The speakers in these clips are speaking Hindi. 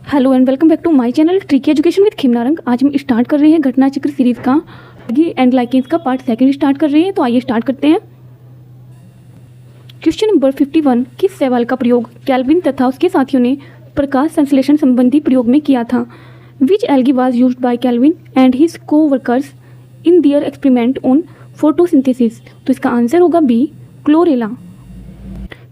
Hello and welcome back to my channel tricky education with Khimnarang. आज हम स्टार्ट कर रहे हैं घटना चक्र सीरीज का एंड लाइकेंस का पार्ट सेकंड स्टार्ट कर रहे हैं। तो आइए स्टार्ट करते हैं। क्वेश्चन नंबर 51, किस सवाल का प्रयोग कैल्विन तथा उसके साथियों ने प्रकाश संश्लेषण संबंधी प्रयोग में किया था? Which algae was used by Calvin and his co workers in their experiment on photosynthesis? तो इसका आंसर होगा बी, क्लोरेला।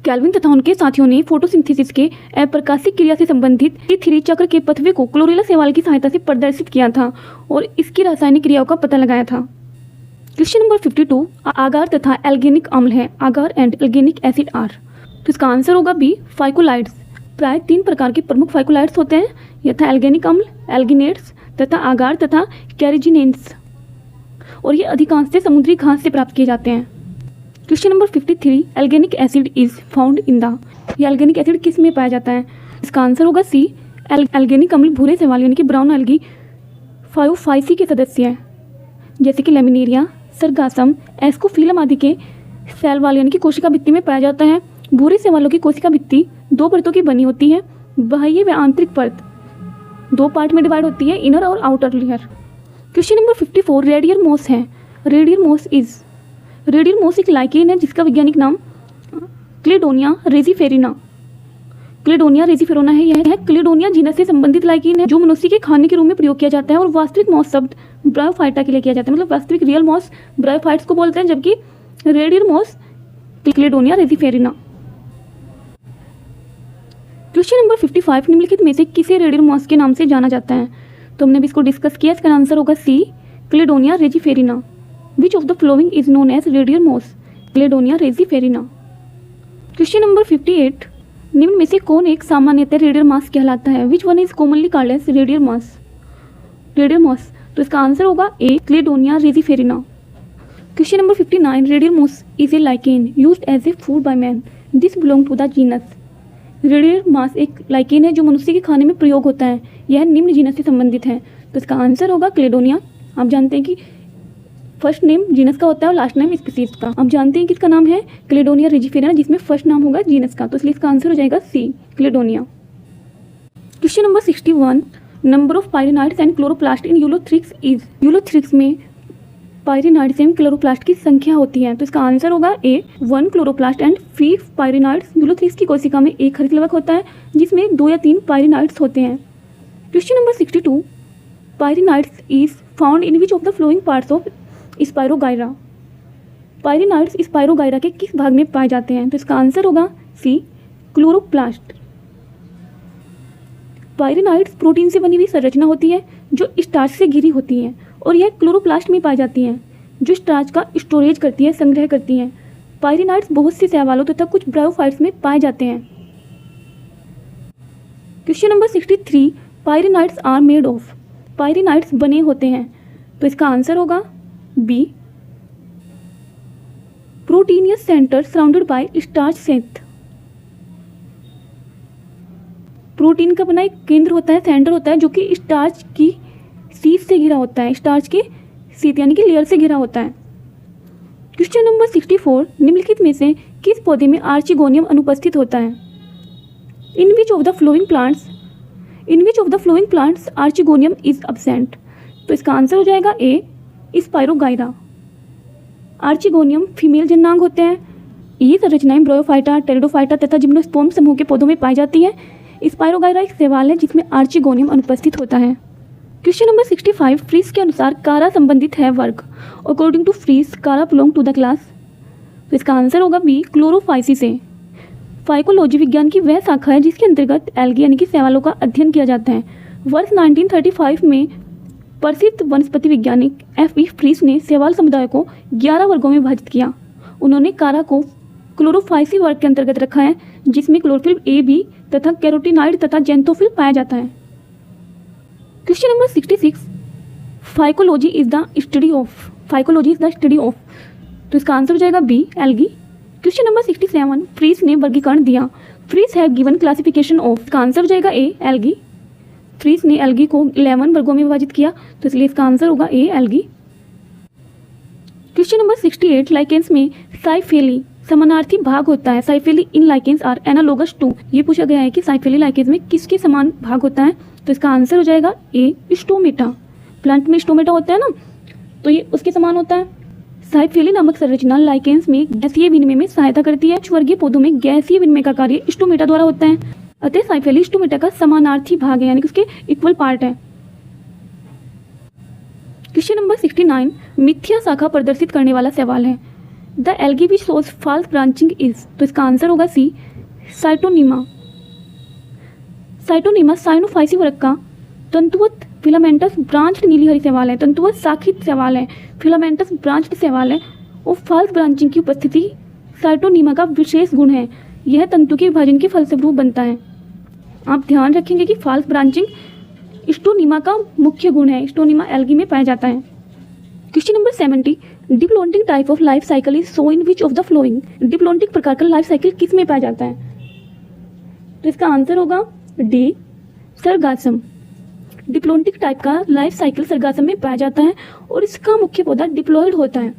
कैल्विन तथा उनके साथियों ने फोटोसिंथेसिस के अप्रकाशिक क्रिया से संबंधित थ्री चक्र के पथवे को क्लोरेला शैवाल की सहायता से प्रदर्शित किया था और इसकी रासायनिक क्रियाओं का पता लगाया था। क्वेश्चन नंबर 52, आगार तथा एल्गेनिक अम्ल है। आगार एंड एल्गेनिक एसिड आर। तो इसका आंसर होगा बी, फाइकोलाइड्स। प्राय 3 प्रकार के प्रमुख फाइकोलाइड्स होते हैं, यथा एल्गेनिक अम्ल, एल्गिनेट्स तथा आगार तथा कैरिजिनेंस, और ये अधिकांश से समुद्री घास से प्राप्त किए जाते हैं। Question number 53, alginic acid is found in the. ये एल्गेनिक एसिड किस में पाया जाता है? इसका आंसर होगा सी, एल्गेनिक अम्ल भूरे शैवाल यानी कि ब्राउन एल्गी फायोफाइसी के सदस्य हैं, जैसे कि लेमिनेरिया, सरगासम, एस्कोफिलम आदि के शैवाल यानी कि कोशिका भित्ति में पाया जाता है। भूरे शैवालों की कोशिका भित्ति 2 परतों की बनी होती है। बाह्य व आंतरिक परत 2 पार्ट में डिवाइड होती है, इनर और outer layer. Question number 54, reindeer moss है। रेडियर मॉस एक लाइकेन है जिसका वैज्ञानिक नाम क्लेडोनिया रेजिफेरिना है। यह है क्लेडोनिया जीनस से संबंधित लाइकेन है जो मनुष्य के खाने के रूप में प्रयोग किया जाता है। और वास्तविक मॉस शब्द ब्रायोफाइटा के लिए किया जाता है, मतलब वास्तविक रियल मॉस ब्रायोफाइट्स को बोलते हैं, जबकि रेडियर moss Cladonia rangiferina. Question number 55, निम्नलिखित में से किसे रेडियर मॉस के नाम से जाना जाता है? तो हमने भी इसको डिस्कस किया। इसका आंसर होगा C, Cladonia rangiferina. Which of the following is known as reindeer moss? Cladonia rangiferina. Question number 58, निम्न में से कौन एक सामान्यतः रेडियर मॉस कहलाता है? Which one is commonly called as reindeer moss? तो इसका आंसर होगा A, Cladonia rangiferina. Question number 59, reindeer moss is a lichen used as a food by man. This belong to the genus. Reindeer moss एक लाइकेन है जो मनुष्य के खाने में प्रयोग होता है। यह निम्न जीनस से संबंधित है। तो इसका आंसर होगा क्लेडोनिया। आप जानते हैं कि फर्स्ट नेम जीनस का होता है और लास्ट नेम स्पीसीज का। आप जानते हैं किसका नाम है? क्लेडोनिया रेजिफेरिना, जिसमें फर्स्ट नाम होगा जीनस का, तो इसलिए इसका आंसर हो जाएगा C, Cladonia. Question number 61, number of pyrenoids and chloroplast in Ulothrix is. Ulothrix में पायरिनाइड्स एंड क्लोरोप्लास्ट की संख्या होती है। तो इसका आंसर होगा ए, 1 क्लोरोप्लास्ट एंड 5 पायरिनाइड्स। यूलोथ्रिक्स की कोशिका में एक हरितलवक होता है जिसमें 2 या 3 पायरिनाइड्स होते हैं। Question number 62, pyrenoids is found in which of the following parts of Spirogyra. Pyrenoids Spirogyra के किस भाग में पाए जाते हैं? तो इसका आंसर होगा सी, क्लोरोप्लास्ट। पायरिनाइड्स प्रोटीन से बनी हुई संरचना होती है जो स्टार्च से घिरी होती है और यह क्लोरोप्लास्ट में पाई जाती हैं जो स्टार्च का स्टोरेज करती है, संग्रह करती हैं। पायरिनाइड्स बहुत से शैवालों तथा कुछ ब्रायोफाइट्स में पाए जाते हैं। Question number 63, pyrenoids are made of. Pyrenoids बने होते हैं। तो इसका आंसर होगा B, proteinaceous centre surrounded by starch sheath. Protein का बना एक केंद्र होता है, सेंटर होता है, जो कि स्टार्च की शीथ से घिरा होता है, स्टार्च के शीथ यानी कि लेयर से घिरा होता है। क्वेश्चन नंबर 64, निम्नलिखित में से किस पौधे में आर्चिगोनियम अनुपस्थित होता है? In which of the following plants archegonium is absent. तो इसका आंसर हो जाएगा ए, स्पायरोगायरा। आर्चिगोनियम फीमेल जननांग होते हैं। ये संरचनाएं ब्रायोफाइटा, टेरिडोफाइटा तथा जिम्नोस्पर्म समूह के पौधों में पाई जाती है। स्पायरोगायरा एक शैवाल है जिसमें आर्चिगोनियम अनुपस्थित होता है। क्वेश्चन नंबर 65, फ्रीस के अनुसार कारा संबंधित है वर्ग। अकॉर्डिंग टू फ्रीस, कारा बिलोंग टू द क्लास। तो इसका आंसर होगा बी, क्लोरोफाइसी से। फाइकोलॉजी विज्ञान की वह शाखा है जिसके अंतर्गत एल्गी यानी कि शैवालों का अध्ययन किया जाता है। वर्ष 1935 में प्रसिद्ध वनस्पति वैज्ञानिक F.E. फ्रीस ने शैवाल समुदाय को 11 वर्गों में विभाजित किया। उन्होंने कारा को क्लोरोफाइसी वर्ग के अंतर्गत रखा है जिसमें क्लोरोफिल ए, बी तथा कैरोटीनाइड तथा जेंथोफिल पाया जाता है। Question number 66, phycology is the study of. तो इसका आंसर हो जाएगा बी, एल्गी। क्वेश्चन नंबर 67, फ्रीस ने वर्गीकरण दिया। फ्रीस हैव गिवन क्लासिफिकेशन ऑफ। इसका आंसर हो जाएगा ए, एल्गी। फ्रीस ने एल्गी को 11 वर्गों में विभाजित किया, तो इसलिए इसका आंसर होगा ए, एल्गी। क्वेश्चन नंबर 68, लाइकेंस में समानार्थी भाग होता है। साइफेली इन लाइकेंस आर एनालोगस टू। ये पूछा गया है कि साइफेली लाइकेंस में किसके समान भाग होता है, तो इसका आंसर हो जाएगा ए, स्टोमेटा। प्लांट में स्टोमेटा होता है ना, तो ये उसके समान होता है। साइफेली नामक संरचना लाइकेंस में गैसीय विनिमय में सहायता करती है। वर्गीय पौधों में गैसीय विनिमय का कार्य स्टोमेटा द्वारा होता है। अतः साइफेली स्टोमेटा का समानार्थी भाग है, यानी कि उसके इक्वल पार्ट है। क्वेश्चन नंबर 69 मिथ्या शाखा प्रदर्शित करने वाला सवाल है। The algae which shows false branching is, तो इसका आंसर होगा सी, साइटोनीमा। साइटोनीमा साइनोफाइसी वर्ग का तंतुवत फिलामेंटस ब्रांच्ड नीली हरी शैवाल है। तंतुवत शाखित शैवाल है, फिलामेंटस ब्रांच्ड शैवाल है और फॉल्स ब्रांचिंग की उपस्थिति साइटोनीमा का विशेष गुण है। यह तंतु के विभाजन के फलस्वरूप बनता है। आप ध्यान रखेंगे कि फॉल्स ब्रांचिंग स्टोनीमा का मुख्य गुण है, स्टोनीमा एल्गी में पाया जाता है। Question number 70 diplontic type of life cycle is so in which of the flowing. Diplontic प्रकार का लाइफ साइकिल किस में पाया जाता है, तो इसका आंसर होगा डी, सरगासम। डिप्लॉन्टिक टाइप का लाइफ साइकिल सरगासम में पाया जाता है और इसका मुख्य पौधा डिप्लॉयड होता है।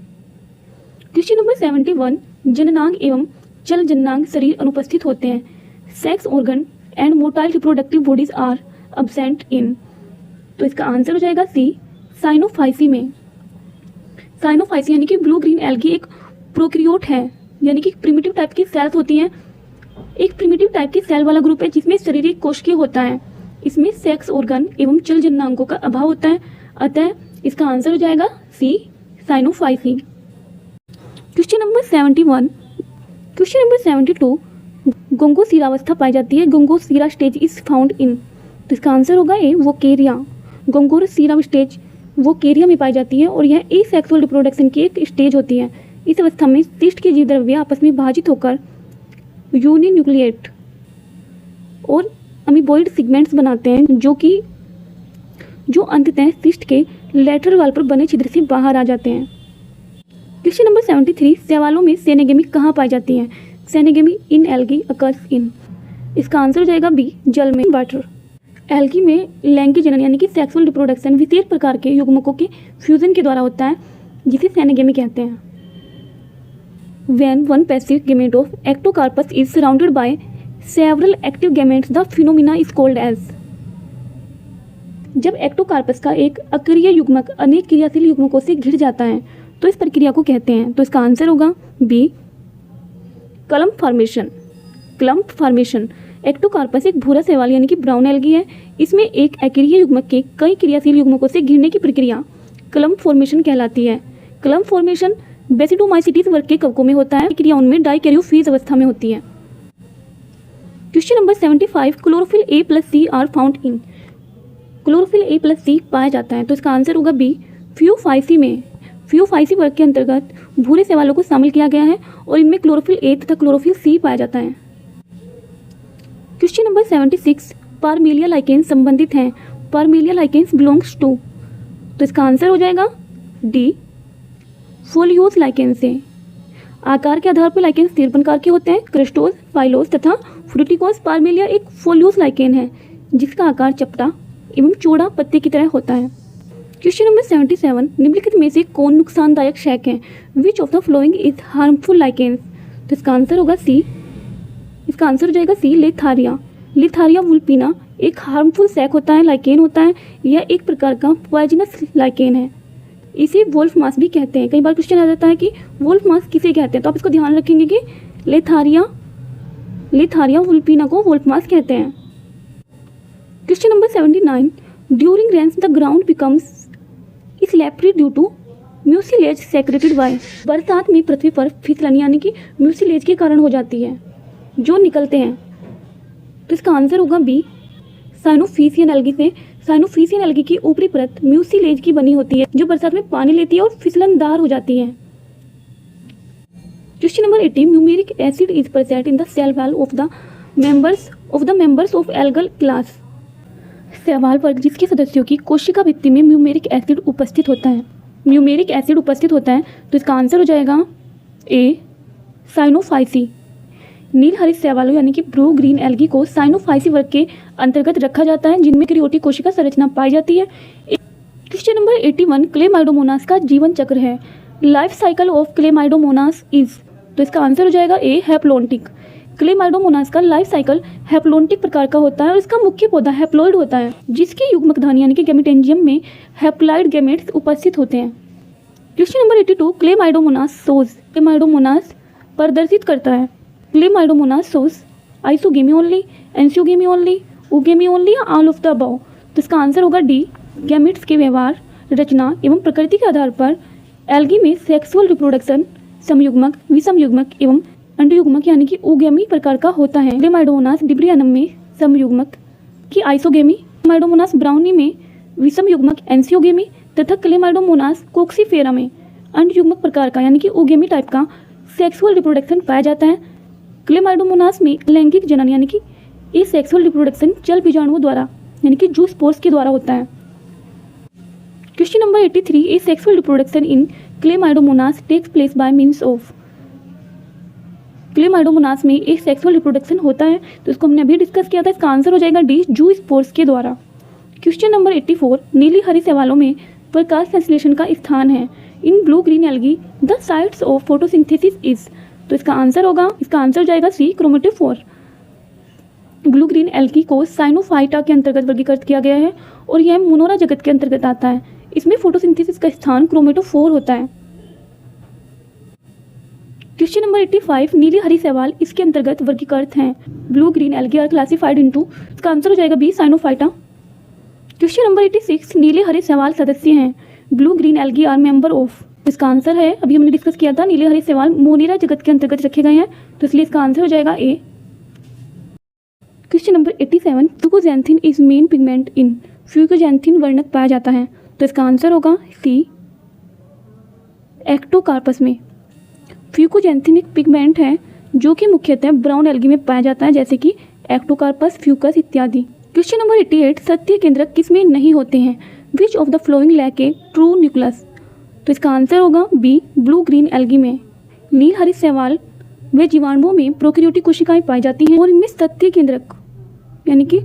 क्वेश्चन नंबर 71 जननांग एवं चल जननांग शरीर अनुपस्थित होते हैं। Sex organ and motile reproductive bodies are absent in, तो इसका आंसर हो जाएगा सी, साइनोफाइसी में। साइनोफाइसी यानी कि ब्लू ग्रीन एल्गी एक प्रोकैरियोट है, यानी कि प्रिमिटिव टाइप की सेल्स होती हैं। एक प्रिमिटिव टाइप की सेल वाला ग्रुप है जिसमें शारीरिक कोशिकीय होता है। इसमें सेक्स ऑर्गन एवं चल जननांगों का अभाव होता है, अतः इसका आंसर हो जाएगा C, Cyanophyceae. Question number 71 question number 72 गोंगोसीरावस्था पाई जाती है। Gongosira stage is found in, तो इसका आंसर होगा ए, वोकेरिया। गोंगोसीरा स्टेज वोकेरिया में पाई जाती है और यह एसेक्सुअल रिप्रोडक्शन की एक स्टेज होती है। इस अवस्था में सिस्ट के जीव द्रव्य आपस में विभाजित होकर यूनिन्यूक्लिएट और अमीबॉइड सेगमेंट्स बनाते हैं, जो अंततः सिस्ट के लेटरल वॉल पर बने छिद्र से बाहर आ जाते हैं। क्वेश्चन नंबर 73 शैवालों में सेनेगेमी कहाँ पाई जाती है। सेनेगेमी इन एल्गी अकर्स इन, इसका आंसर हो जाएगा बी, जल में, वाटर। एल्गी में लैंगिक जनन यानी कि सेक्सुअल रिप्रोडक्शन विशेष प्रकार के युग्मकों के फ्यूजन के द्वारा होता है, जिसे सेनेगेमी कहते हैं। When one passive gamete of ectocarpus is surrounded by several active gametes, the phenomena is called as। जब एक्टोकार्पस का एक अक्रिय युग्मक अनेक क्रियाशील युग्मकों से घिर जाता है तो इस प्रक्रिया को कहते हैं, तो इसका आंसर होगा B, clump formation. Clump formation. Ectocarpus एक भूरा शैवाल यानी कि ब्राउन एल्गी है। इसमें एक अक्रिय युग्मक के कई क्रियाशील युग्मकों से घिरने की प्रक्रिया क्लम्प फॉर्मेशन कहलाती है। क्लम्प फॉर्मेशन बेसिडोमाइसिटीज वर्ग के कवकों में होता है। क्रिया उनमें डाइकैरियोफेज अवस्था में होती है। Question number 75 chlorophyll A plus C are found in. Chlorophyll A plus C पाया जाता है, तो इसका आंसर होगा बी, फियोफाइसी में। फियोफाइसी वर्ग के अंतर्गत भूरे शैवालों को शामिल किया गया है और इनमें क्लोरोफिल ए तथा क्लोरोफिल सी पाया जाता है। क्वेश्चन नंबर 76 पारमेलिया लाइकेंस संबंधित हैं। पारमेलिया लाइकेंस बिलोंग्स टू, तो इसका आंसर हो जाएगा डी, फोलियोस लाइकेंस से। आकार के आधार पर लाइकेंस 3 प्रकार के होते हैं, क्रिस्टोस, फाइलोस तथा फ्रूटिकोस। पारमेलिया एक फोलियोस लाइकेन है जिसका आकार चपटा एवं चौड़ा पत्ते की तरह होता है। क्वेश्चन नंबर 77 निम्नलिखित में से कौन नुकसानदायक शैक है। विच of the following is harmful lichens, तो इसका आंसर होगा सी, इसका आंसर हो जाएगा सी, लिथारिया। लिथारिया वुल्पिना एक हार्मफुल शैक होता है, लाइकेन होता है। यह एक प्रकार का पॉइजनस लाइकेन है। इसे वोल्फ मास भी कहते हैं। कई बार क्वेश्चन आ जाता है कि वोल्फ मास किसे कहते हैं, तो आप इसको ध्यान रखेंगे कि लिथारिया वुल्पिना को वोल्फ मास कहते हैं। Question number 79 during rains the ground becomes slippery due to mucilage secreted by. बरसात में पृथ्वी पर फिसलन यानी कि म्यूसिलेज के कारण हो जाती है, जो निकलते हैं, तो इसका आंसर होगा बी, साइनोफिशियन एल्गी से। साइनोफिशियन एल्गी की ऊपरी परत म्यूसिलेज की बनी होती है, जो बरसात में पानी लेती है और फिसलनदार हो जाती है। Question number 80 muramic acid is present in the cell wall of the members of algal class. शैवाल वर्ग जिसके सदस्यों की कोशिका भित्ति में म्यूमेरिक एसिड उपस्थित होता है, म्यूमेरिक एसिड उपस्थित होता है, तो इसका आंसर हो जाएगा ए, साइनोफाइसी। नील हरित शैवालों यानी कि ब्लू ग्रीन एल्गी को साइनोफाइसी वर्ग के अंतर्गत रखा जाता है, जिनमें क्रियोटिक कोशिका संरचना पाई जाती है। क्वेश्चन नंबर 81 क्लेमाइडोमोनास का जीवन चक्र है। Life cycle of Chlamydomonas is, तो इसका आंसर हो जाएगा ए हैप्लोन्टिक। क्लेमाइडोमोनास का लाइफ साइकिल हैप्लोन्टिक प्रकार का होता है और इसका मुख्य पौधा हैप्लॉइड होता है, जिसकी युग्मकधानी यानी कि गैमेटेंजियम में हैप्लॉइड गैमेट्स उपस्थित होते हैं। Question number 82, Chlamydomonas shows. Chlamydomonas प्रदर्शित करता है। Chlamydomonas shows isogamy only, anisogamy only, oogamy only या ऑल ऑफ द अबव। तो इसका आंसर होगा डी, गैमेट्स के व्यवहार, रचना एवं प्रकृति के आधार पर एल्गी में सेक्सुअल रिप्रोडक्शन समयुग्मक, विषमयुग्मक एवं अंडयुग्मक यानी कि ओगेमी प्रकार का होता है। क्लेमाइडोमोनास डिब्रियनम में समयुग्मक की आइसोगेमी, क्लेमाइडोमोनास ब्राउनी में विषमयुग्मक एंसियोगेमी तथा क्लेमाइडोमोनास कोक्सीफेरा में अंडयुग्मक प्रकार का यानी कि ओगेमी टाइप का सेक्सुअल रिप्रोडक्शन पाया जाता है। क्लेमाइडोमोनास में लैंगिक जनन यानी कि ये सेक्सुअल रिप्रोडक्शन जल बीजाणुओं द्वारा यानी कि जूस पोर्स के द्वारा होता है। Question number 83, asexual reproduction in Chlamydomonas takes place by means of. Chlamydomonas में एक सेक्सुअल रिप्रोडक्शन होता है, तो इसको हमने अभी डिस्कस किया था। इसका आंसर हो जाएगा डी, जू स्पोर्स के द्वारा। क्वेश्चन नंबर 84, नीली हरी शैवालों में प्रकाश संश्लेषण का स्थान है। In blue green algae the sites of photosynthesis is. तो इसका आंसर हो जाएगा सी, क्रोमेटोफोर। ब्लू ग्रीन एल्गी को साइनोफाइटा के अंतर्गत वर्गीकृत किया गया है और यह मोनोरा जगत के अंतर्गत आता है। इसमें फोटोसिंथेसिस का स्थान क्रोमेटोफोर होता है। क्वेश्चन नंबर 85, नीली हरी शैवाल इसके अंतर्गत वर्गीकृत हैं। Blue green algae are classified into. इसका आंसर हो जाएगा बी, साइनोफाइटा। क्वेश्चन नंबर 86, नीले हरे शैवाल सदस्य हैं। Blue green algae are member of. इसका आंसर है, अभी हमने डिस्कस किया था, नीले हरे शैवाल मोनेरा जगत के अंतर्गत रखे गए हैं, तो इसलिए इसका आंसर हो जाएगा A. Question number 87, fucoxanthin is main pigment in. Fucoxanthin वर्णक पाया जाता है, तो इसका आंसर होगा सी, एक्टोकार्पस में। फ्यूकोजैंथिन एक पिगमेंट है जो कि मुख्यतः ब्राउन एल्गी में पाया जाता है, जैसे कि एक्टोकार्पस, फ्यूकस इत्यादि। क्वेश्चन नंबर 88, सत्य केंद्रक किसमें नहीं होते हैं। Which of the following lack a true nucleus. तो इसका आंसर होगा बी, ब्लू ग्रीन एल्गी में। नील हरी शैवाल वे जीवाणुओं में प्रोकैरियोटिक कोशिकाएं पाई जाती हैं और इनमें सत्य केंद्रक यानी कि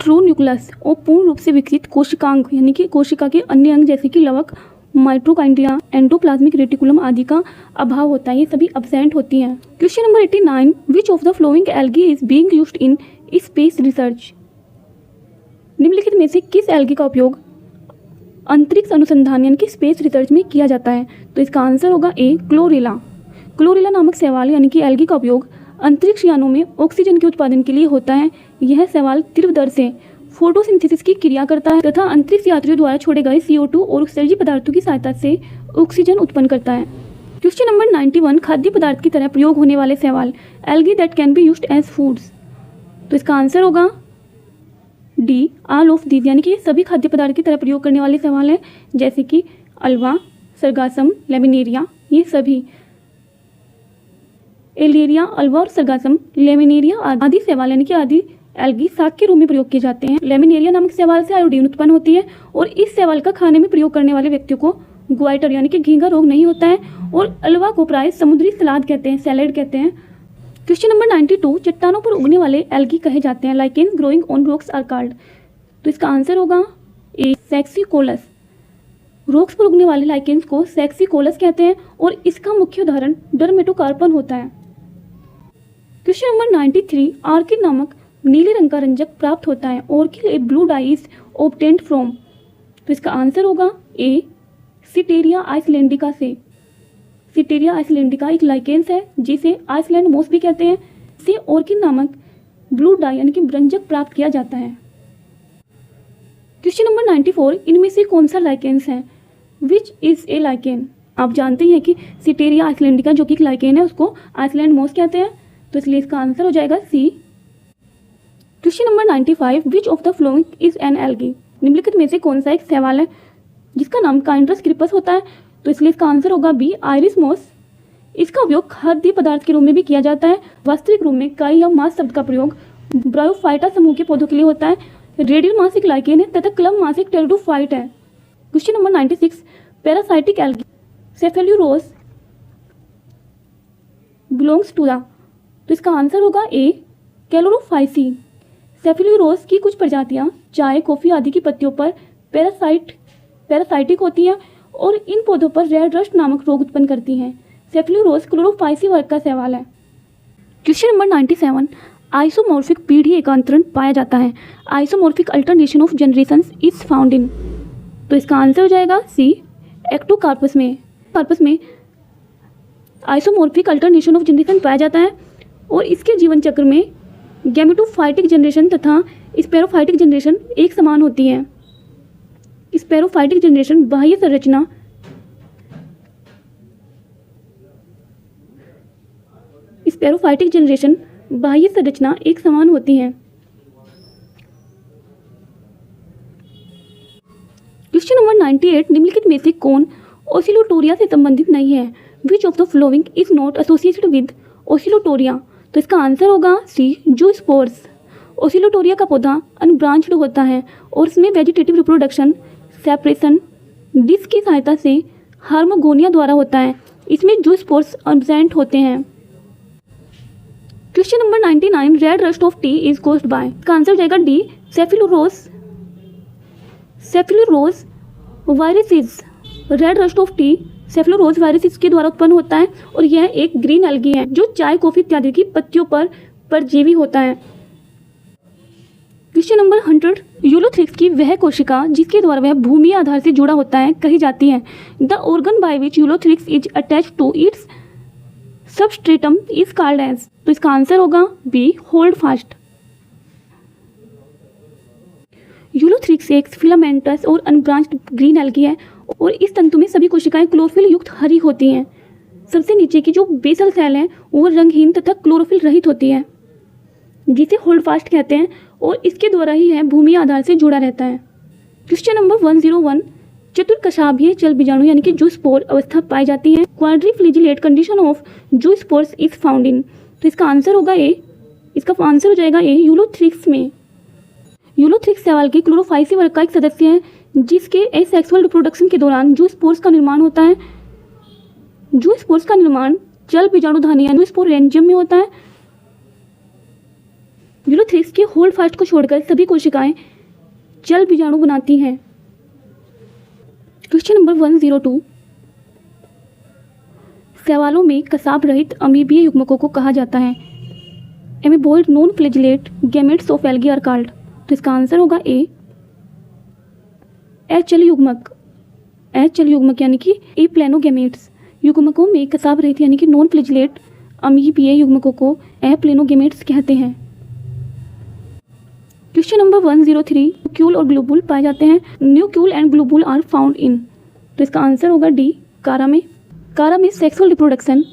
ट्रू न्यूक्लियस और पूर्ण रूप से विकसित कोशिकांग यानी कि कोशिका के अन्य अंग जैसे कि लवक, माइटोकॉन्ड्रिया, एंडोप्लाज्मिक रेटिकुलम आदि का अभाव होता है, ये सभी अब्सेंट होती हैं। Question number 89, which of the flowing algae is being used in space research. निम्नलिखित में से किस एल्गी का उपयोग अंतरिक्ष अनुसंधान यानी कि स्पेस रिसर्च में किया जाता है। तो इसका आंसर होगा ए, क्लोरेला। क्लोरेला नामक शैवाल यानी कि एल्गी का उपयोग अंतरिक्ष यानों में ऑक्सीजन के उत्पादन के लिए होता है। यह शैवाल तीव्र दर से फोटोसिंथेसिस की क्रिया करता है तथा अंतरिक्ष यात्रियों द्वारा छोड़े गए CO2 और उत्सर्जी पदार्थों की सहायता से ऑक्सीजन उत्पन्न करता है। क्वेश्चन नंबर 91, खाद्य पदार्थ की तरह प्रयोग होने वाले शैवाल algae that can be used as foods. तो इसका आंसर होगा डी, ऑल ऑफ दीज, यानी कि सभी खाद्य पदार्थ की तरह प्रयोग करने वाले शैवाल हैं, जैसे कि अल्वा, सरगासम, लेमिनेरिया, ये सभी एलेरिया, अल्वा और सरगासम, लेमिनेरिया आदि शैवाल यानी कि आदि एल्गी साग के रूप में प्रयोग किए जाते हैं। लेमिनेरिया नामक शैवाल से आयोडीन उत्पन्न होती है और इस शैवाल का खाने में प्रयोग करने वाले व्यक्तियों को ग्वाइटर यानी कि घींगा रोग नहीं होता है और अल्वा को प्राय समुद्री सलाद कहते हैं, सैलेड कहते हैं। क्वेश्चन नंबर 92, चट्टानों पर उगने वाले एल्गी कहे जाते हैं। Lichens growing on rocks are called. तो इसका आंसर होगा ए, सेक्सिकोलस। रॉक्स पर उगने वाले लाइकेन्स को सेक्सिकोलस कहते हैं और इसका मुख्य उदाहरण डर्मेटोकार्पन होता है। क्वेश्चन नंबर 93, आर्किड नामक नीले रंग का रंजक प्राप्त होता है। Orchid A blue die is obtained from. तो इसका आंसर होगा ए, सिटेरिया आइसलैंडिका से। सिटेरिया आइसलैंडिका एक लाइकेन्स है जिसे आइसलैंड मोस भी कहते हैं। इससे ऑर्किड नामक ब्लू डाई यानी कि रंजक प्राप्त किया जाता है। क्वेश्चन नंबर 94, इनमें से कौन सा लाइकेन्स है। Which is a lichen. आप जानते हैं कि सिटेरिया आइसलैंडिका जो कि एक लाइकेन है उसको आइसलैंड मोस कहते हैं, तो इसलिए इसका आंसर हो जाएगा C. Question number 95, which of the following is an algae. निम्नलिखित में से कौन सा एक शैवाल है जिसका नाम काइंड्रस क्रिपस होता है। तो इसलिए इसका आंसर होगा बी, आइरिस मोस। इसका उपयोग खाद्य पदार्थ के रूप में भी किया जाता है। वास्तविक रूप में काई या मास शब्द का प्रयोग ब्रायोफाइटा समूह के पौधों के लिए होता है। रेडियल मास एक लाइकेन है तथा क्लब मास एक टेरिडोफाइट है। Question number 96, parasitic algae Cephaleuros belongs to the. तो इसका आंसर होगा ए, कैलोरोफाइसी। सेफेल्यूरोस की कुछ प्रजातियां चाय, कॉफी आदि की पत्तियों पर पैरासाइटिक होती हैं और इन पौधों पर रेड रस्ट नामक रोग उत्पन्न करती हैं। सेफेलुरोज क्लोरोफाइसी वर्ग का सवाल है। क्वेश्चन नंबर 97, आइसोमॉर्फिक पीढ़ी एकांतरण पाया जाता है। Isomorphic alternation of generations is found in, तो इसका आंसर हो जाएगा सी, एक्टोकार्पस में आइसोमॉर्फिक अल्टरनेशन ऑफ जनरेशन पाया जाता है और इसके जीवन चक्र में गैमेटोफाइटिक जनरेशन तथा स्पेरोफाइटिक जनरेशन एक समान होती है। स्पेरोफाइटिक जनरेशन बाह्य संरचना एक समान होती है। क्वेश्चन नंबर 98, निम्नलिखित में से कौन ओसिलोटोरिया से संबंधित नहीं है? विच of the following is not associated with ओसिलोटोरिया, तो इसका आंसर होगा सी, जूस्पोर्स। ओसिलोटोरिया का पौधा अनब्रांच्ड होता है और इसमें वेजिटेटिव रिप्रोडक्शन सेपरेशन डिस्क की सहायता से हार्मोगोनिया द्वारा होता है। इसमें जूस्पोर्स एब्सेंट होते हैं। Question number 99, red rust of tea is caused by, इसका आंसर हो जाएगा D, Cephaleuros virescens. Red rust of tea Cephaleuros virescens के द्वारा उत्पन्न होता है और यह एक ग्रीन एल्गी है जो चाय, कॉफी इत्यादि की पत्तियों पर परजीवी होता है। क्वेश्चन नंबर 100, यूलोथ्रिक्स की वह कोशिका जिसके द्वारा वह भूमि आधार से जुड़ा होता है कही जाती है। The organ by which Ulothrix is attached to its substratum is called as, तो इसका आंसर होगा बी, होल्ड फास्ट। यूलोथ्रिक्स एक फिलामेंटस और अनब्रांच्ड ग्रीन एल्गी है और इस तंतु में सभी कोशिकाएं क्लोरोफिल युक्त हरी होती हैं। सबसे नीचे की जो बेसल सेल है वो रंगहीन तथा क्लोरोफिल रहित होती है जिसे होल्ड फास्ट कहते हैं और इसके द्वारा ही यह भूमि आधार से जुड़ा रहता है। क्वेश्चन नंबर 101, चतुर्कशाभीय जल बीजाणु यानी कि जूस्पोर अवस्था पाई जाती है। Quadriflagellate condition of zoospores is found in, तो इसका आंसर होगा ए, इसका आंसर हो जाएगा ए, यूलोथ्रिक्स में। यूलोथ्रिक्स शैवाल के क्लोरोफाइसी वर्ग का एक सदस्य है जिसके एसेक्सुअल रिप्रोडक्शन के दौरान जूस्पोर्स का निर्माण होता है। जूस्पोर्स का निर्माण जल बीजाणुधानी यानी जूस्पोरेंजियम में होता है। यूलोथ्रिक्स के होल्ड फास्ट को छोड़कर सभी कोशिकाएं जल बीजाणु बनाती हैं। क्वेश्चन नंबर 102, शैवालों में कसाब रहित अमीबीय युग्मकों को कहा जाता है। Amoeboid non flagellate gametes of algae are called, तो इसका आंसर होगा ए, एचल युग्मक यानी कि ए प्लेनोगेमेट्स। युग्मकों में कसाब रहित यानी कि नॉन फ्लैजिलेट अमीबीय युग्मकों को ए प्लेनोगेमेट्स कहते हैं। क्वेश्चन नंबर 103, न्यूक्यूल और ग्लोबुल पाए जाते हैं। Nucule and globule are found in, तो इसका आंसर होगा डी, कारा में सेक्सुअल रिप्रोडक्शन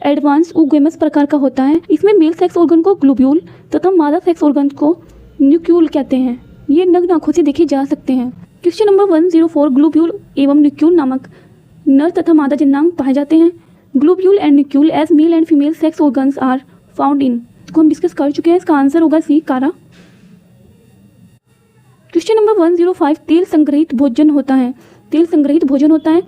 एडवांस उगेमस प्रकार का होता है। इसमें मेल सेक्स ऑर्गन को ग्लोब्यूल तथा मादा सेक्स ऑर्गन को न्यूक्यूल कहते हैं। ये नग्न आंखों से देखे जा सकते हैं। क्वेश्चन नंबर 104, ग्लोब्यूल एवं न्यूक्यूल नामक नर तथा मादा जन्नांग पाए जाते हैं। Globule and nucule as male and female sex organs are found in, इसको हम डिस्कस कर चुके हैं। इसका आंसर होगा सी, कारा। क्वेश्चन नंबर 105, तेल संग्रहित भोजन होता है।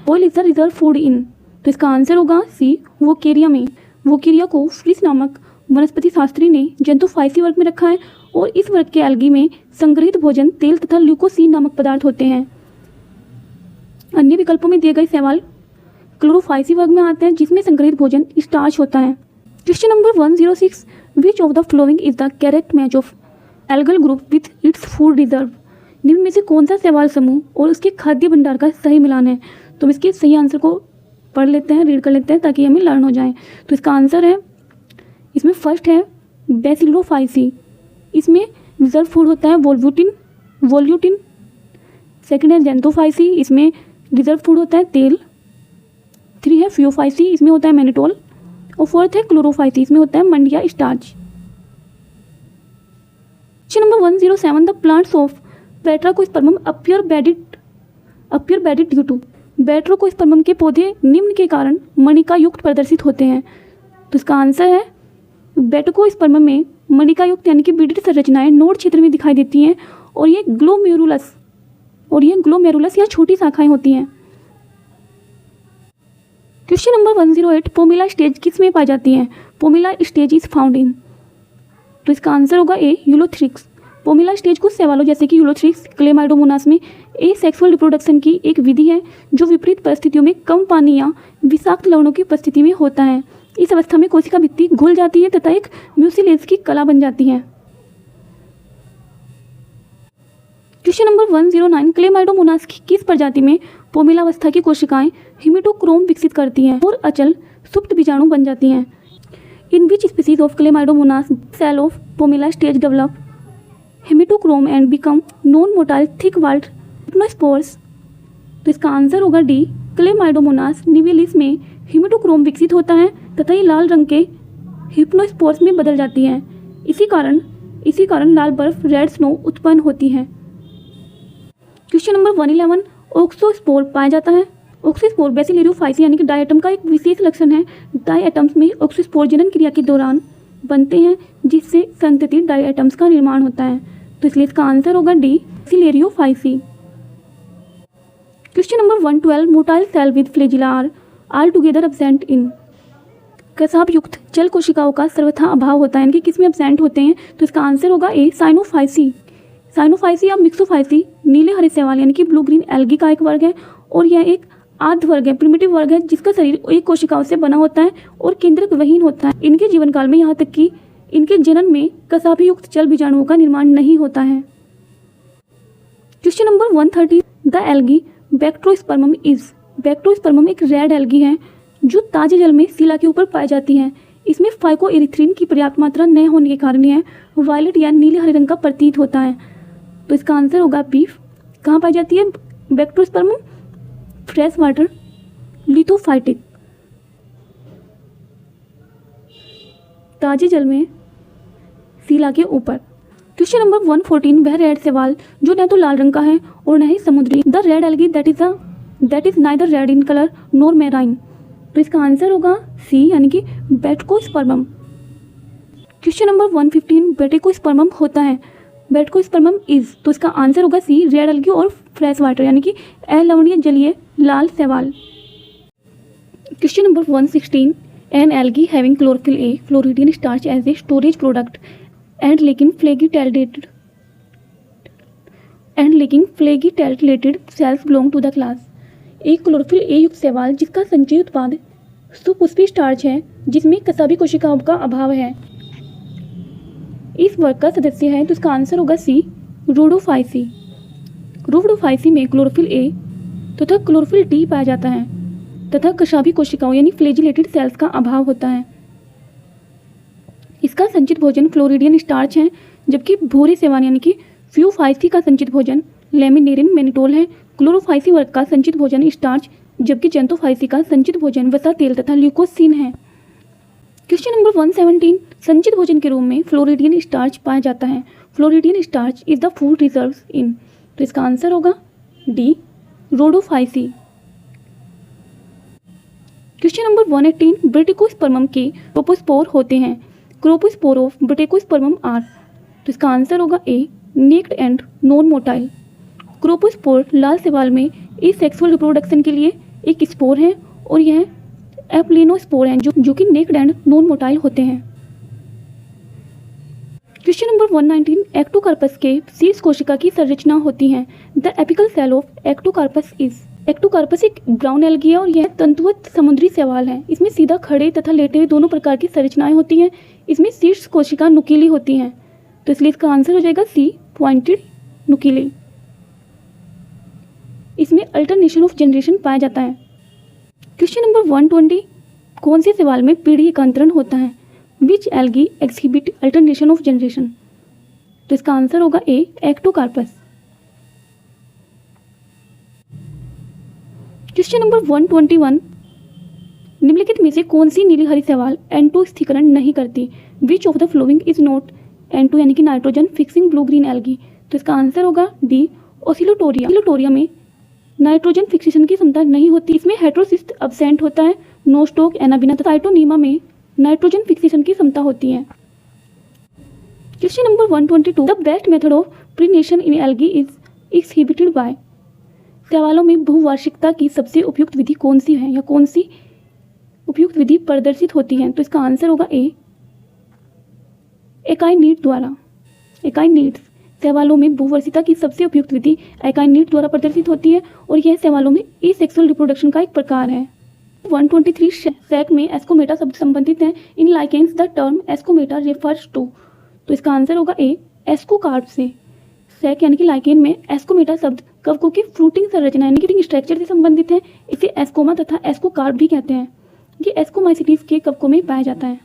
Oil is the reserve food in, तो इसका आंसर होगा सी, वोकेरिया में। वोकेरिया को फ्रिस नामक वनस्पति शास्त्री ने जंतुफाइसी वर्ग में रखा है और इस वर्ग के एल्गी में संग्रहित भोजन तेल तथा ल्यूकोसीन नामक पदार्थ होते हैं। अन्य विकल्पों में दिए गए सवाल क्लोरोफाइसी वर्ग में आते हैं जिसमें संग्रहित भोजन स्टार्च होता है। Question number 106, which of the following is the correct match of algal group with its food reserve, निम्न में से कौन सा सवाल समूह और उसके खाद्य भंडार का सही मिलान है? तो इसके सही आंसर को पढ़ लेते हैं, रीड कर लेते हैं ताकि हमें लर्न हो जाए। तो इसका आंसर है, इसमें फर्स्ट है बेसिलोफाइसी, इसमें रिजर्व फूड होता है वोल्यूटिन। सेकंड है जेंथोफाइसी, इसमें रिजर्व फूड होता है तेल। 3 है फियोफाइसी, इसमें होता है मैनिटोल। और 4th है क्लोरोफाइसी, इसमें होता है मंडिया starch. Question number 107, the plants of Batrachospermum appear beaded due to, Batrachospermum के पौधे निम्न के कारण मणिका युक्त प्रदर्शित होते हैं। तो इसका आंसर है बैट्राकोस्पर्मम में मणिका युक्त यानी कि बीडिड संरचनाएं नोड क्षेत्र में दिखाई देती हैं और ये ग्लोमेरुलस या छोटी शाखाएं होती हैं। क्वेश्चन नंबर 108, पोमिला स्टेज किस में पाई जाती है? Pomila stage is found in, तो इसका आंसर होगा ए, यूलोथ्रिक्स। पोमिला स्टेज कुछ सवालों जैसे कि यूलोथ्रिक्स क्लेमाइडोमोनास में एसेक्सुअल रिप्रोडक्शन की एक विधि है जो विपरीत परिस्थितियों में कम पानी या विषाक्त लवणों की उपस्थिति में होता है। इस अवस्था में कोशिका भित्ति घुल जाती है तथा एक म्यूसिलेज की कला बन जाती है। क्वेश्चन नंबर 109, क्लेमाइडोमोनास की किस प्रजाति में पोमिलावस्था की कोशिकाएं हिमेटोक्रोम विकसित करती हैं और अचल सुप्त बीजाणु बन जाती हैं? In which species of Chlamydomonas cell of palmella stage develop haematochrome and become non motile thick walled hypnospores? तो इसका आंसर होगा डी, क्लेमाइडोमोनास निवेलिस में हेमेटोक्रोम विकसित होता है तथा ये लाल रंग के हिप्नोस्पोर्स में बदल जाती हैं। इसी कारण लाल बर्फ रेड स्नो उत्पन्न होती है। क्वेश्चन नंबर 111, ऑक्सोस्पोर पाया जाता है। ऑक्सोस्पोर बेसिलेरियोफाइसी यानी कि डायटम का एक विशेष लक्षण है। डायटम्स में ऑक्सोस्पोर जनन क्रिया के दौरान बनते हैं जिससे संतति डायटम्स का निर्माण होता है। तो इसलिए इसका आंसर होगा D, Bacillariophyceae. Question number 112, motile cell with flagella are altogether absent in? कसाब युक्त जल कोशिकाओं का सर्वथा अभाव होता है, यानी कि किसमें एब्सेंट होते हैं? तो इसका आंसर होगा ए, साइनोफाइसी। साइनोफाइसी या मिक्सोफाइसी नीले हरे शैवाल यानी कि ब्लू ग्रीन एल्गी का एक वर्ग है और यह एक आध वर्ग है, प्रिमिटिव वर्ग है जिसका शरीर एक कोशिकाओं से बना होता है और केंद्रक विहीन होता है। इनके जीवन काल में यहाँ तक कि इनके जनन में कसाभी युक्त जल बीजाणुओं का निर्माण नहीं होता है। Question number 130, the algae Batrachospermum is? Batrachospermum एक रेड एल्गी है जो ताजे जल में शिला के ऊपर पाई जाती है। इसमें फाइकोएरिथ्रिन की पर्याप्त मात्रा न होने के कारण यह वायलेट या नीले हरे रंग का प्रतीत होता है। तो इसका आंसर होगा बीफ। कहाँ पाई जाती है बैक्ट्रोस्पर्मम? फ्रेश वाटर लिथोफाइटिक, ताजे जल में शिला के ऊपर। क्वेश्चन नंबर 114, वह रेड शैवाल जो न तो लाल रंग का है और न ही समुद्री। The red algae that is neither red in colour nor marine. तो इसका आंसर होगा सी, यानी कि बेटकोस्पर्मम। क्वेश्चन नंबर 115, बेटकोस्पर्मम होता है बेटकोस्पर्मम इज? तो इसका आंसर होगा सी, रेड एल्गी और फ्रेश वाटर यानी कि अलवणीय जलीय लाल शैवाल। Question number 116, an algae having chlorophyll A floridean starch as a storage product and लेकिन flagellated cells belong to the class. एक क्लोरोफिल ए युक्त शैवाल जिसका संचयी उत्पाद सुपुष्पी स्टार्च है जिसमें कसाबी कोशिकाओं का अभाव है, इस वर्ग का सदस्य है। तो इसका आंसर होगा सी, रोडोफाइसी। रोडोफाइसी में क्लोरोफिल ए तथा क्लोरोफिल डी पाया जाता है तथा कसाबी कोशिकाओं यानी फ्लैजिलेटेड सेल्स का अभाव होता है। इसका संचित भोजन फ्लोरिडियन स्टार्च है जबकि भूरे शैवाल यानी कि फ्यूफाइसी का संचित भोजन लेमिनेरिन मैनिटोल है। क्लोरोफाइसी वर्ग का संचित भोजन स्टार्च जबकि जेंथोफाइसी का संचित भोजन वसा तेल तथा ल्यूकोसिन है। क्वेश्चन नंबर 117, संचित भोजन के रूप में फ्लोरिडियन स्टार्च पाया जाता है। Floridean starch is the food reserves इन? तो इसका आंसर होगा डी, रोडोफाइसी। क्वेश्चन नंबर 118, ब्रेटिकोस्पर्मम के क्रोपोस्पोर होते हैं। क्रोपोस्पोर ऑफ ब्रेटिकोस्पर्मम आर? तो इसका आंसर होगा ए, नेक्ड एंड नॉन मोटाइल। क्रोपोस्पोर लाल शैवाल में एसेक्सुअल रिप्रोडक्शन के लिए एक स्पोर है और यह एप्लिनोस्पोर हैं जो कि नेक्ड एंड नॉन मोटाइल होते हैं। क्वेश्चन नंबर 119, एक्टोकार्पस के शीर्ष कोशिका की संरचना होती है। The apical cell of Ectocarpus is? Ectocarpus एक ब्राउन एल्गी है और यह तंतुवत समुद्री शैवाल है। इसमें सीधा खड़े तथा लेटे हुए दोनों प्रकार की संरचनाएं होती हैं। इसमें शीर्ष कोशिका नुकीली होती हैं, तो इसलिए इसका आंसर हो जाएगा सी, पॉइंटेड नुकीली। इसमें अल्टरनेशन ऑफ जनरेशन पाया जाता है। क्वेश्चन नंबर 120, कौन से शैवाल में पीढ़ी एकांतरण होता है? Which algae exhibit alternation of generation? तो इसका आंसर होगा ए, एक्टोकार्पस। क्वेश्चन नंबर 121, निम्नलिखित में से कौन सी नीली हरी शैवाल N2 स्थिरीकरण नहीं करती? विच of the following is not N2 यानी कि nitrogen fixing blue green algae? तो इसका आंसर होगा डी, ओसिलोटोरिया। ओसिलोटोरिया में नाइट्रोजन फिक्सेशन की क्षमता नहीं होती, इसमें हेट्रोसिस्ट एब्सेंट होता है। नोस्टोक, एनाबिना तथा साइटोनीमा में नाइट्रोजन फिक्सेशन की क्षमता होती है। Question number 122, the best method of perennation in algae is exhibited by? शैवालों में बहुवार्षिकता की सबसे उपयुक्त विधि कौन सी है या कौन सी उपयुक्त विधि प्रदर्शित होती है? तो इसका आंसर होगा ए, एकाइनीड द्वारा। एकाइनीड्स सवालों में बहुवर्षीयता की सबसे उपयुक्त विधि एकाइनीट द्वारा प्रदर्शित होती है और यह सवालों में एसेक्सुअल रिप्रोडक्शन का एक प्रकार है। 123 सैक में एस्कोमेटा शब्द संबंधित है। In lichens the term ascomata refers to, तो इसका आंसर होगा ए, एस्कोकार्प से। सैक यानी कि लाइकेन में एस्कोमेटा शब्द कवकों की फ्रूटिंग संरचना यानी कि स्ट्रक्चर से संबंधित है। इसे एस्कोमा तथा एस्कोकार्प भी कहते हैं। ये एस्कोमाइसिटीज के कवकों में पाया जाता है।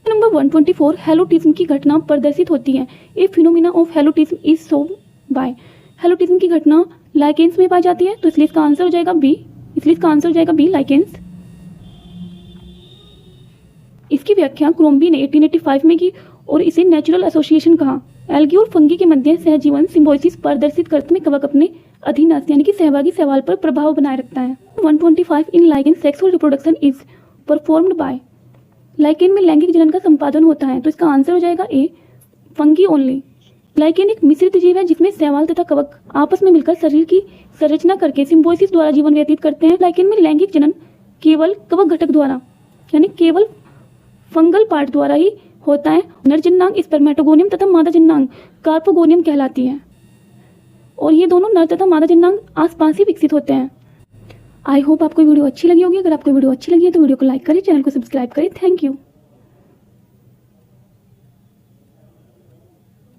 नंबर 124 हेलोटिज्म की घटना प्रदर्शित होती है। A phenomena of helotism is shown by, helotism की घटना लाइकेंस में पाई जाती है, तो इसलिए इसका आंसर हो जाएगा बी, लाइकेंस। इसकी व्याख्या क्रोम्बी ने 1885 में की और इसे नेचुरल एसोसिएशन कहा। एल्गी और फंगी के मध्य सहजीवन सिम्बायोसिस प्रदर्शित करते में कवक अपने अधीनस्थ यानी कि सहभागी शैवाल पर प्रभाव बनाए रखता है। 125 in lichen sexual reproduction is performed by, lichen में लैंगिक जनन का संपादन होता है, तो इसका आंसर हो जाएगा ए, फंगी ओनली। लाइकेन एक मिश्रित जीव है जिसमें शैवाल तथा कवक आपस में मिलकर शरीर की संरचना करके सिम्बायोसिस द्वारा जीवन व्यतीत करते हैं। लाइकेन में लैंगिक जनन केवल कवक घटक द्वारा यानी केवल फंगल पार्ट द्वारा ही होता है। नर जननांग स्पर्मेटोगोनियम तथा मादा जननांग कार्पोगोनियम कहलाती है और ये दोनों नर तथा मादा जननांग आसपास ही विकसित होते हैं। आई होप आपको वीडियो अच्छी लगी होगी। अगर आपको वीडियो अच्छी लगी है तो वीडियो को लाइक करें, चैनल को सब्सक्राइब करें। Thank you.